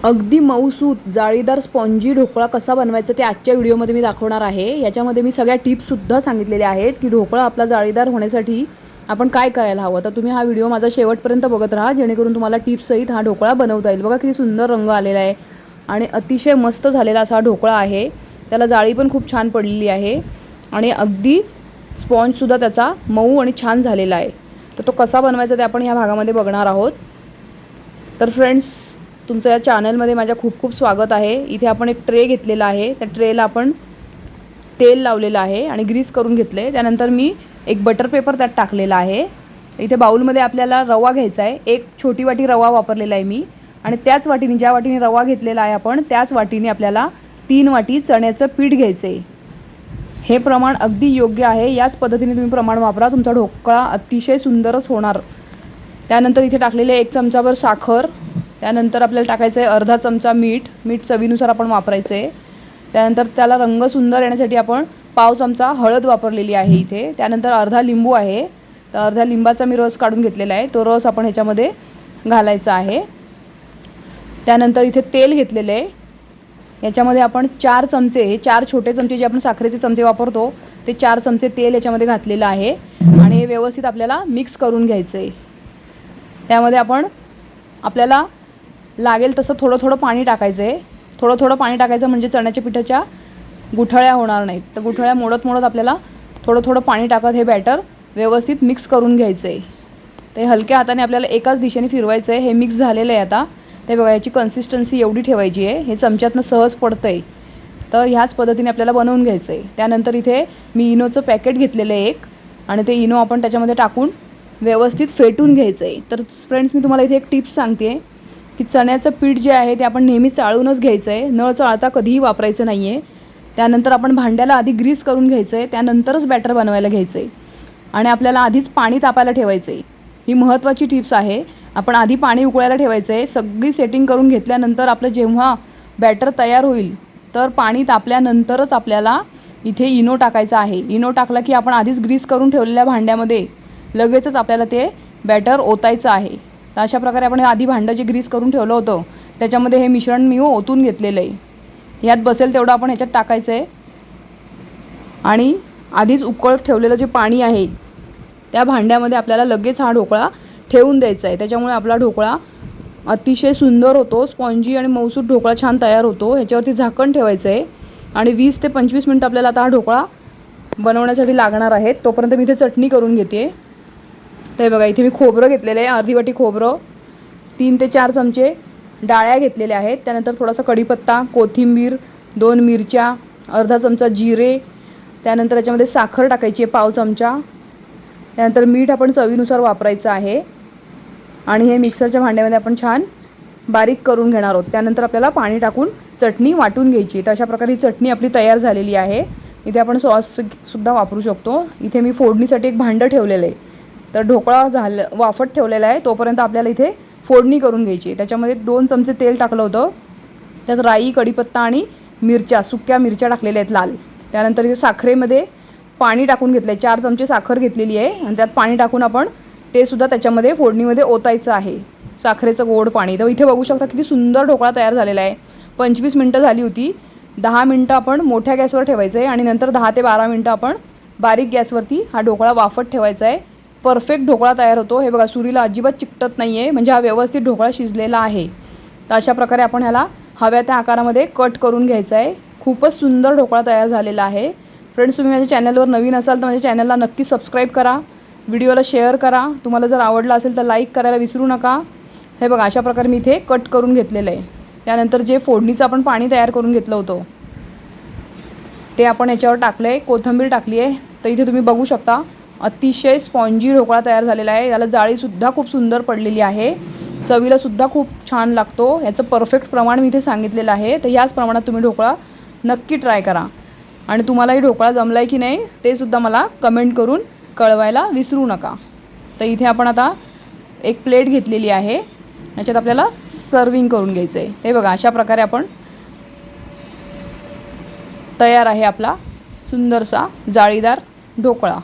अगदी मऊसूत जाळीदार स्पॉन्जी ढोकळा कसा बनवायचा ते आजच्या व्हिडिओमध्ये मी दाखवणार आहे। याच्यामध्ये मी सगळ्या टिप्ससुद्धा सांगितलेल्या आहेत की ढोकळा आपला जाळीदार होण्यासाठी आपण काय करायला हवं। तर तुम्ही हा व्हिडिओ माझा शेवटपर्यंत बघत राहा जेणेकरून तुम्हाला टिप्ससहित हा ढोकळा बनवता येईल। बघा किती सुंदर रंग आलेला आहे आणि अतिशय मस्त झालेला असा ढोकळा आहे। त्याला जाळी पण खूप छान पडलेली आहे आणि अगदी स्पॉन्जसुद्धा त्याचा मऊ आणि छान झालेला आहे। तर तो कसा बनवायचा ते आपण ह्या भागामध्ये बघणार आहोत। तर फ्रेंड्स, तुमचं या चॅनलमध्ये माझ्या खूप खूप स्वागत आहे। इथे आपण एक ट्रे घेतलेला आहे, त्या ट्रेला आपण तेल लावलेलं आहे आणि ग्रीस करून घेतले। त्यानंतर मी एक बटर पेपर त्यात टाकलेला आहे। इथे बाउलमध्ये आपल्याला रवा घ्यायचा आहे। एक छोटी वाटी रवा वापरलेला आहे मी आणि त्याच वाटीने ज्या वाटीने रवा घेतलेला आहे आपण त्याच वाटीने आपल्याला 3 वाटी चण्याचं पीठ घ्यायचं आहे। हे प्रमाण अगदी योग्य आहे। याच पद्धतीने तुम्ही प्रमाण वापरा, तुमचा ढोकळा अतिशय सुंदरच होणार। त्यानंतर इथे टाकलेले 1 चमचाभर साखर, त्यानंतर आपल्याला टाकायचं आहे अर्धा चमचा मीठ चवीनुसार आपण वापरायचं आहे। त्यानंतर त्याला रंग सुंदर येण्यासाठी आपण पाव चमचा हळद वापरलेली आहे इथे। त्यानंतर अर्धा लिंबू आहे, तर अर्ध्या लिंबाचा मी रस काढून घेतलेला आहे, तो रस आपण ह्याच्यामध्ये घालायचा आहे। त्यानंतर इथे तेल घेतलेले आहे, याच्यामध्ये आपण 4 चमचे, हे 4 छोटे चमचे जे आपण साखरेचे चमचे वापरतो ते 4 चमचे तेल याच्यामध्ये घातलेलं आहे आणि हे व्यवस्थित आपल्याला मिक्स करून घ्यायचं आहे। त्यामध्ये आपण आपल्याला लागेल तसं थोडं थोडं पाणी टाकायचं आहे। थोडं थोडं पाणी टाकायचं म्हणजे चण्याच्या पिठाच्या गुठळ्या होणार नाहीत। तर गुठळ्या मोडत आपल्याला थोडं थोडं पाणी टाकत हे बॅटर व्यवस्थित मिक्स करून घ्यायचं आहे। ते हलक्या हाताने आपल्याला एकाच दिशेने फिरवायचं आहे। हे मिक्स झालेलं आहे आता, ते बघा याची कन्सिस्टन्सी एवढी ठेवायची आहे, हे चमच्यातनं सहज पडतं आहे। तर ह्याच पद्धतीने आपल्याला बनवून घ्यायचं आहे। त्यानंतर इथे मी इनोचं पॅकेट घेतलेलं आहे एक आणि ते इनो आपण त्याच्यामध्ये टाकून व्यवस्थित फेटून घ्यायचं आहे। तर फ्रेंड्स, मी तुम्हाला इथे एक टिप्स सांगते की चण्याचं पीठ जे आहे ते आपण नेहमी चाळूनच घ्यायचं आहे, न चाळता कधीही वापरायचं नाही आहे। त्यानंतर आपण भांड्याला आधी ग्रीस करून घ्यायचं आहे, त्यानंतरच बॅटर बनवायला घ्यायचं आहे आणि आपल्याला आधीच पाणी तापायला ठेवायचं आहे। ही महत्त्वाची टिप्स आहे। आपण आधी पाणी उकळायला ठेवायचं आहे। सगळी सेटिंग करून घेतल्यानंतर आपलं जेव्हा बॅटर तयार होईल तर पाणी तापल्यानंतरच आपल्याला इथे इनो टाकायचा आहे। इनो टाकला की आपण आधीच ग्रीस करून ठेवलेल्या भांड्यामध्ये लगेचच आपल्याला ते बॅटर ओतायचं आहे। तर अशा प्रकारे आपण आधी भांडं जे ग्रीस करून ठेवलं होतं त्याच्यामध्ये हे मिश्रण मी ओतून घेतलेलं आहे। यात बसेल तेवढं आपण ह्याच्यात टाकायचं आहे आणि आधीच उकळत ठेवलेलं जे पाणी आहे त्या भांड्यामध्ये आपल्याला लगेच हा ढोकळा ठेवून द्यायचा आहे। त्याच्यामुळे आपला ढोकळा अतिशय सुंदर होतो, स्पॉन्जी आणि मऊसूत ढोकळा छान तयार होतो। ह्याच्यावरती झाकण ठेवायचं आहे आणि 20 ते 25 मिनिटं आपल्याला आता हा ढोकळा बनवण्यासाठी लागणार आहेत। तोपर्यंत मी इथे चटणी करून घेते। तर बघा इथे मी खोबरं घेतलेलं आहे, अर्धी वाटी खोबरं, 3 ते 4 चमचे डाळ्या घेतलेल्या आहेत, त्यानंतर थोडासा कढीपत्ता, कोथिंबीर, 2 मिरच्या, अर्धा चमचा जिरे, त्यानंतर याच्यामध्ये साखर टाकायची आहे पाव चमचा, त्यानंतर मीठ आपण चवीनुसार वापरायचं आहे आणि हे मिक्सरच्या भांड्यामध्ये आपण छान बारीक करून घेणार आहोत। त्यानंतर आपल्याला पाणी टाकून चटणी वाटून घ्यायची। तर अशा प्रकारे ही चटणी आपली तयार झालेली आहे। इथे आपण सॉससुद्धा वापरू शकतो। इथे मी फोडणीसाठी एक भांडं ठेवलेलं आहे, तर ढोकळा वाफत ठेवलेला आहे, तोपर्यंत आपल्याला इथे फोडणी करून घ्यायची आहे। त्याच्यामध्ये 2 चमचे तेल टाकलं होतं, त्यात राई, कढीपत्ता आणि मिरच्या, सुक्या मिरच्या टाकलेल्या आहेत लाल। त्यानंतर इथे साखरेमध्ये पाणी टाकून घेतलं आहे, 4 चमचे साखर घेतलेली आहे आणि त्यात पाणी टाकून आपण ते सुद्धा त्याच्यामध्ये फोडणीमध्ये ओतायचं आहे, साखरेचं गोड पाणी। तर इथे बघू शकता किती सुंदर ढोकळा तयार झालेला आहे। 25 मिनटं झाली होती, 10 मिनटं आपण मोठ्या गॅसवर ठेवायचं आहे आणि नंतर 10 ते 12 मिनटं आपण बारीक गॅसवरती हा ढोकळा वाफत ठेवायचा आहे। परफेक्ट ढोकळा तयार होतो। हे बघा सुरीला अजिबात चिकटत नाही आहे, म्हणजे हा व्यवस्थित ढोकळा शिजलेला आहे। तर अशा प्रकारे आपण ह्याला हव्या त्या आकारामध्ये कट करून घ्यायचा आहे। खूपच सुंदर ढोकळा तयार झालेला आहे। फ्रेंड्स, तुम्ही माझ्या चॅनलवर नवीन असाल तर माझ्या चॅनलला नक्की सबस्क्राईब करा, व्हिडिओला शेअर करा, तुम्हाला जर आवडला असेल तर लाईक करायला विसरू नका। हे बघा अशा प्रकारे मी इथे कट करून घेतलेलं आहे। त्यानंतर जे फोडणीचं आपण पाणी तयार करून घेतलं होतं ते आपण याच्यावर टाकलं आहे, कोथिंबीर टाकली आहे। तर इथे तुम्ही बघू शकता अतिशय स्पॉन्जी ढोकळा तयार झालेला आहे। याला जाळीसुद्धा खूप सुंदर पडलेली आहे, चवीलासुद्धा खूप छान लागतो। याचं परफेक्ट प्रमाण मी इथे सांगितलेलं आहे। तर याच प्रमाणात तुम्ही ढोकळा नक्की ट्राय करा आणि तुम्हालाही ढोकळा जमला आहे की नाही ते सुद्धा मला कमेंट करून कळवायला विसरू नका। तर इथे आपण आता एक प्लेट घेतलेली आहे, याच्यात आपल्याला सर्विंग करून घ्यायचं आहे। हे बघा अशा प्रकारे आपण तयार आहे आपला सुंदरसा जाळीदार ढोकळा।